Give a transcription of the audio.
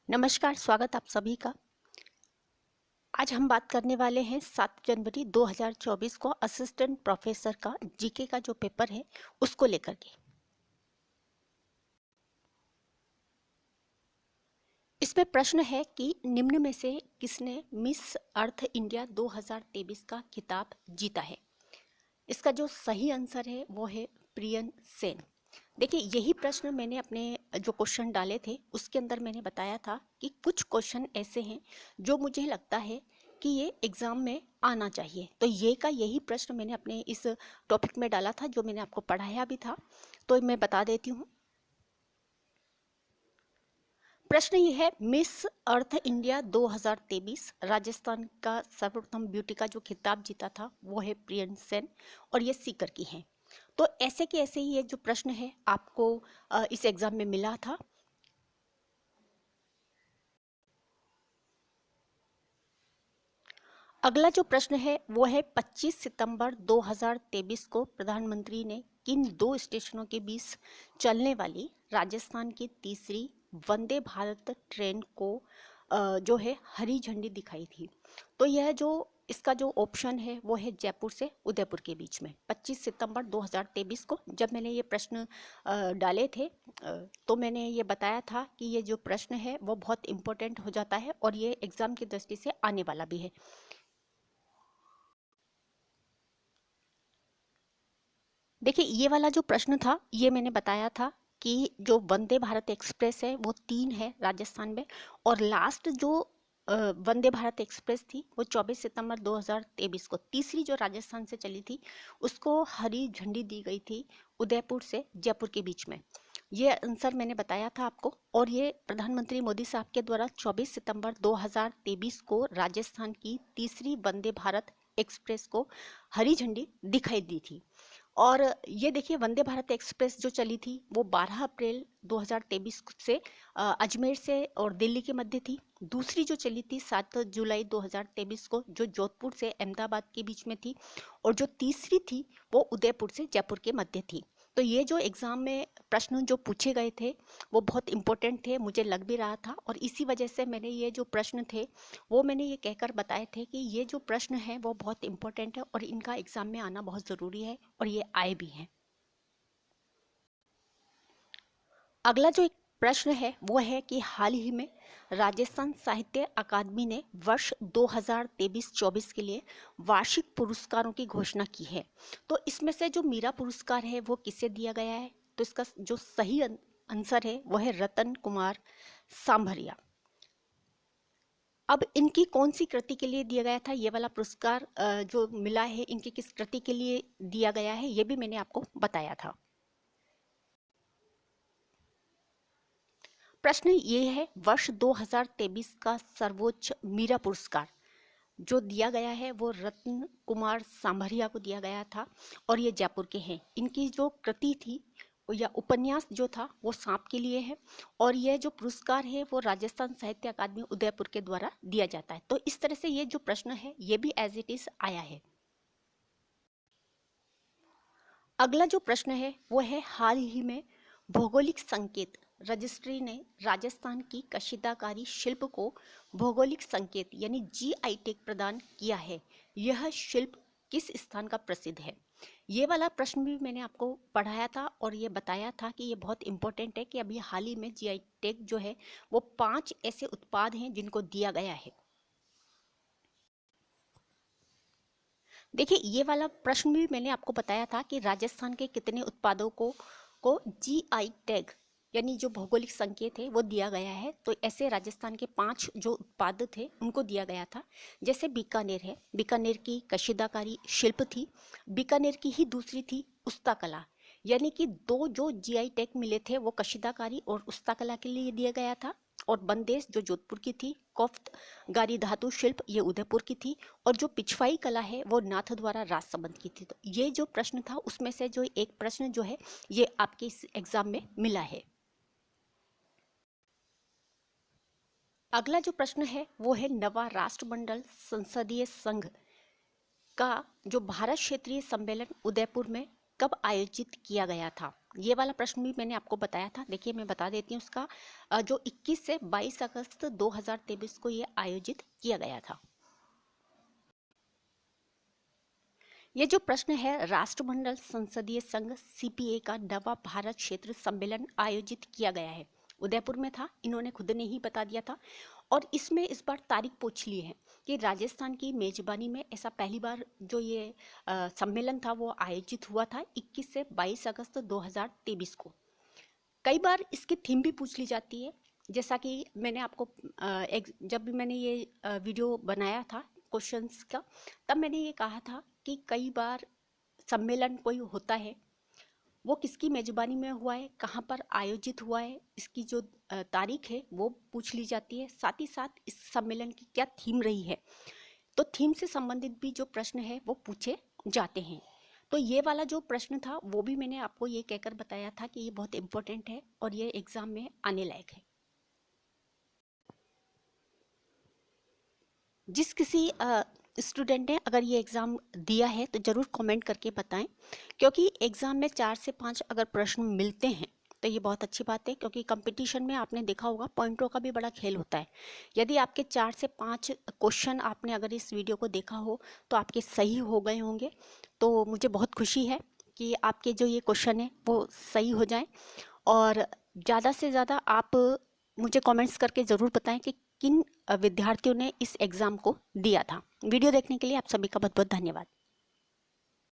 नमस्कार, स्वागत आप सभी का। आज हम बात करने वाले हैं 7 जनवरी 2024 को असिस्टेंट प्रोफेसर का जीके का जो पेपर है उसको लेकर के। इसमें प्रश्न है कि निम्न में से किसने मिस अर्थ इंडिया 2023 का खिताब जीता है। इसका जो सही आंसर है वो है प्रियन सेन। देखिए, यही प्रश्न मैंने अपने जो क्वेश्चन डाले थे उसके अंदर मैंने बताया था कि कुछ क्वेश्चन ऐसे हैं जो मुझे लगता है कि ये एग्जाम में आना चाहिए। तो ये का यही प्रश्न मैंने अपने इस टॉपिक में डाला था जो मैंने आपको पढ़ाया भी था। तो मैं बता देती हूँ। प्रश्न ये है, मिस अर्थ इंडिया 2023 राजस्थान का सर्वप्रथम ब्यूटी का जो खिताब जीता था वो है प्रियन सेन और ये सीकर की हैं। तो ऐसे के ऐसे ही ये जो प्रश्न है आपको इस एग्जाम में मिला था। अगला जो प्रश्न है वो है 25 सितंबर 2023 को प्रधानमंत्री ने किन दो स्टेशनों के बीच चलने वाली राजस्थान की तीसरी वंदे भारत ट्रेन को जो है हरी झंडी दिखाई थी। तो यह जो इसका जो ऑप्शन है वो है जयपुर से उदयपुर के बीच में 25 सितंबर 2023 को जब मैंने ये प्रश्न डाले थे तो मैंने ये बताया था कि ये जो प्रश्न है वो बहुत इम्पोर्टेंट हो जाता है और ये एग्जाम की दृष्टि से आने वाला भी है। देखिए, ये वाला जो प्रश्न था ये मैंने बताया था कि जो वंदे भारत एक्सप्रेस है वो 3 है राजस्थान में और लास्ट जो वंदे भारत एक्सप्रेस थी वो 24 सितंबर 2023 को तीसरी जो राजस्थान से चली थी उसको हरी झंडी दी गई थी उदयपुर से जयपुर के बीच में। ये आंसर मैंने बताया था आपको और ये प्रधानमंत्री मोदी साहब के द्वारा 24 सितंबर 2023 को राजस्थान की तीसरी वंदे भारत एक्सप्रेस को हरी झंडी दिखाई दी थी। और ये देखिए, वंदे भारत एक्सप्रेस जो चली थी वो 12 अप्रैल 2023 से अजमेर से और दिल्ली के मध्य थी। दूसरी जो चली थी 7 जुलाई 2023 को जो जोधपुर से अहमदाबाद के बीच में थी और जो तीसरी थी वो उदयपुर से जयपुर के मध्य थी। तो ये जो एग्ज़ाम में प्रश्न जो पूछे गए थे वो बहुत इंपॉर्टेंट थे, मुझे लग भी रहा था और इसी वजह से मैंने ये जो प्रश्न थे वो मैंने ये कहकर बताए थे कि ये जो प्रश्न है वो बहुत इंपॉर्टेंट है और इनका एग्जाम में आना बहुत ज़रूरी है और ये आए भी हैं। अगला जो एक प्रश्न है वो है कि हाल ही में राजस्थान साहित्य अकादमी ने वर्ष 2023-24 के लिए वार्षिक पुरस्कारों की घोषणा की है। तो इसमें से जो मीरा पुरस्कार है वो किसे दिया गया है? तो इसका जो सही आंसर है वो है रतन कुमार सांभरिया। अब इनकी कौन सी कृति के लिए दिया गया था ये वाला पुरस्कार जो मिला है इनकी किस कृति के लिए दिया गया है ये भी मैंने आपको बताया था। प्रश्न ये है, वर्ष 2023 का सर्वोच्च मीरा पुरस्कार जो दिया गया है वो रत्न कुमार सांभरिया को दिया गया था और ये जयपुर के हैं। इनकी जो कृति थी या उपन्यास जो था वो सांप के लिए है और यह जो पुरस्कार है वो राजस्थान साहित्य अकादमी उदयपुर के द्वारा दिया जाता है। तो इस तरह से ये जो प्रश्न है ये भी एज इट इज आया है। अगला जो प्रश्न है वो है, हाल ही में भौगोलिक संकेत रजिस्ट्री ने राजस्थान की कशीदाकारी शिल्प को भौगोलिक संकेत यानी जीआई टैग प्रदान किया है। यह शिल्प किस स्थान का प्रसिद्ध है? ये वाला प्रश्न भी मैंने आपको पढ़ाया था और ये बताया था कि ये बहुत इंपॉर्टेंट है कि अभी हाल ही में जीआई टैग जो है वो 5 ऐसे उत्पाद हैं जिनको दिया गया है। देखिए, ये वाला प्रश्न भी मैंने आपको बताया था कि राजस्थान के कितने उत्पादों को जीआई टैग यानी जो भौगोलिक संकेत है वो दिया गया है। तो ऐसे राजस्थान के 5 जो उत्पाद थे उनको दिया गया था। जैसे बीकानेर है, बीकानेर की कशीदाकारी शिल्प थी। बीकानेर की ही दूसरी थी उस्ता कला, यानी कि 2 जो जीआई टैग मिले थे वो कशीदाकारी और उस्ता कला के लिए दिया गया था। और बंदेज जो जोधपुर की थी, कोफ्त गारी धातु शिल्प ये उदयपुर की थी और जो पिछवाई कला है वो नाथ द्वारा राजसमंद की थी। तो ये जो प्रश्न था उसमें से जो एक प्रश्न जो है ये आपके इस एग्जाम में मिला है। अगला जो प्रश्न है वो है, नवा राष्ट्रमंडल संसदीय संघ का जो भारत क्षेत्रीय सम्मेलन उदयपुर में कब आयोजित किया गया था? ये वाला प्रश्न भी मैंने आपको बताया था। देखिए मैं बता देती हूँ उसका, जो 21 से 22 अगस्त 2023 को ये आयोजित किया गया था। ये जो प्रश्न है, राष्ट्रमंडल संसदीय संघ सीपीए का नवा भारत क्षेत्र सम्मेलन आयोजित किया गया है, उदयपुर में था। इन्होंने खुद ने ही बता दिया था। और इसमें इस बार तारीख पूछ ली है कि राजस्थान की मेजबानी में ऐसा पहली बार जो ये सम्मेलन था वो आयोजित हुआ था 21 से 22 अगस्त 2023 को। कई बार इसकी थीम भी पूछ ली जाती है, जैसा कि मैंने आपको जब भी मैंने ये वीडियो बनाया था क्वेश्चंस का, तब मैंने ये कहा था कि कई बार सम्मेलन कोई होता है, वो किसकी मेजबानी में हुआ है, कहाँ पर आयोजित हुआ है, इसकी जो तारीख है वो पूछ ली जाती है। साथ ही साथ इस सम्मेलन की क्या थीम रही है, तो थीम से संबंधित भी जो प्रश्न है वो पूछे जाते हैं। तो ये वाला जो प्रश्न था वो भी मैंने आपको ये कहकर बताया था कि ये बहुत इम्पोर्टेंट है और ये एग्जाम में आने लायक है। जिस किसी स्टूडेंट ने अगर ये एग्ज़ाम दिया है तो ज़रूर कमेंट करके बताएं, क्योंकि एग्ज़ाम में 4 से 5 अगर प्रश्न मिलते हैं तो ये बहुत अच्छी बात है, क्योंकि कंपटीशन में आपने देखा होगा पॉइंटों का भी बड़ा खेल होता है। यदि आपके 4 से 5 क्वेश्चन आपने अगर इस वीडियो को देखा हो तो आपके सही हो गए होंगे, तो मुझे बहुत खुशी है कि आपके जो ये क्वेश्चन है वो सही हो जाएं। और ज़्यादा से ज़्यादा आप मुझे कमेंट्स करके ज़रूर बताएं कि किन विद्यार्थियों ने इस एग्ज़ाम को दिया था। वीडियो देखने के लिए आप सभी का बहुत बहुत धन्यवाद।